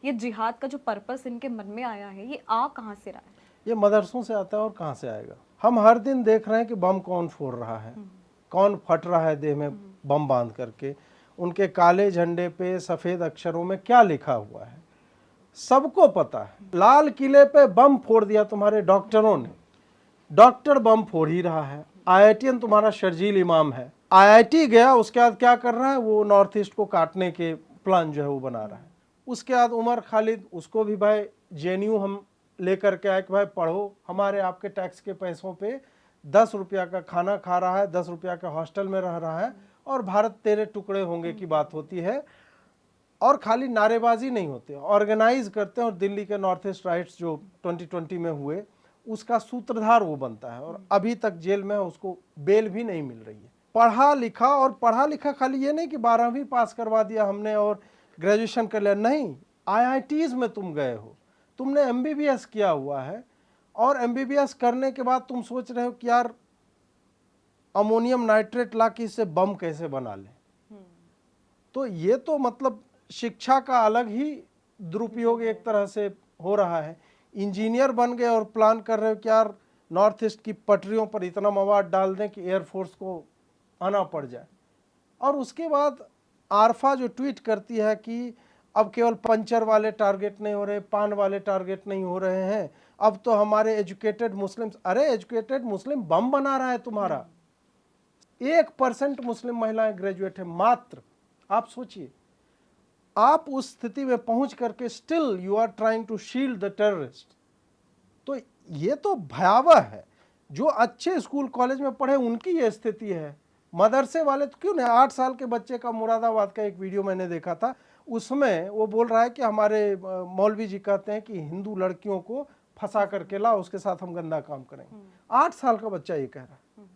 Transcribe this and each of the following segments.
ये जिहाद का जो पर्पस इनके मन में आया है, ये आ कहाँ से रहा है? ये मदरसों से आता है, और कहाँ से आएगा? हम हर दिन देख रहे हैं कि बम कौन फोड़ रहा है, कौन फट रहा है देह में बम बांध करके, उनके काले झंडे पे सफेद अक्षरों में क्या लिखा हुआ है सबको पता है। लाल किले पे बम फोड़ दिया तुम्हारे डॉक्टरों ने, डॉक्टर बम फोड़ ही रहा है। आईआईटीएन तुम्हारा शर्जील इमाम है, आईआईटी गया, उसके बाद क्या कर रहा है, वो नॉर्थ ईस्ट को काटने के प्लान जो है वो बना रहा है। उसके बाद उमर खालिद, उसको भी भाई जेएनयू हम लेकर के आए कि भाई पढ़ो, हमारे आपके टैक्स के पैसों पे 10 रुपया का खाना खा रहा है, 10 रुपया के हॉस्टल में रह रहा है, और भारत तेरे टुकड़े होंगे की बात होती है। और खाली नारेबाजी नहीं होते, ऑर्गेनाइज करते हैं, और दिल्ली के नॉर्थ ईस्ट राइट्स जो 2020 में हुए उसका सूत्रधार वो बनता है, और अभी तक जेल में है, उसको बेल भी नहीं मिल रही है। पढ़ा लिखा, और पढ़ा लिखा खाली ये नहीं कि 12वीं पास करवा दिया हमने और ग्रेजुएशन कर लिया, नहीं, आईआईटीज में तुम गए हो, तुमने एमबीबीएस किया हुआ है, और एमबीबीएस करने के बाद तुम सोच रहे हो कि यार अमोनियम नाइट्रेट ला के इससे बम कैसे बना लें। तो ये तो मतलब शिक्षा का अलग ही दुरुपयोग एक तरह से हो रहा है। इंजीनियर बन गए और प्लान कर रहे हो कि यार नॉर्थ ईस्ट की पटरियों पर इतना मवाद डाल दें कि एयरफोर्स को आना पड़ जाए। और उसके बाद आरफा जो ट्वीट करती है कि अब केवल पंचर वाले टारगेट नहीं हो रहे, पान वाले टारगेट नहीं हो रहे हैं, अब तो हमारे एजुकेटेड मुस्लिम्स, अरे एजुकेटेड मुस्लिम बम बना रहा है तुम्हारा। 1% मुस्लिम महिलाएं ग्रेजुएट है मात्र। आप सोचिए, आप उस स्थिति में पहुंच करके still you are trying to shield the terrorist. तो ये तो भयावह है। जो अच्छे स्कूल कॉलेज में पढ़े उनकी ये स्थिति है, मदरसे वाले तो क्यों नहीं। 8 साल के बच्चे का मुरादाबाद का एक वीडियो मैंने देखा था, उसमें वो बोल रहा है कि हमारे मौलवी जी कहते हैं कि हिंदू लड़कियों को फंसा करके ला, उसके साथ हम गंदा काम करेंगे। 8 साल का बच्चा ये कह रहा है।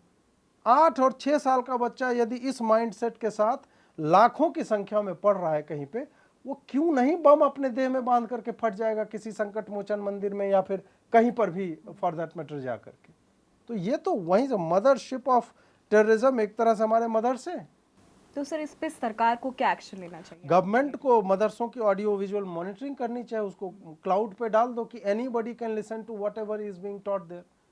8 और 6 साल का बच्चा यदि इस माइंडसेट के साथ लाखों की संख्या में पढ़ रहा है कहीं पे, वो क्यों नहीं बम अपने देह में बांध करके फट जाएगा किसी संकट मोचन मंदिर में, या फिर कहीं पर भी फॉर दैट मैटर जा करके। तो ये तो वहीं से मदरशिप ऑफ टेररिज्म एक तरह से हमारे मदरसे। तो सर इस पे सरकार को क्या एक्शन लेना चाहिए? गवर्नमेंट को मदरसों की ऑडियो विजुअल मॉनिटरिंग करनी चाहिए, उसको क्लाउड पे डाल दो कि anybody can listen to whatever is being taught there.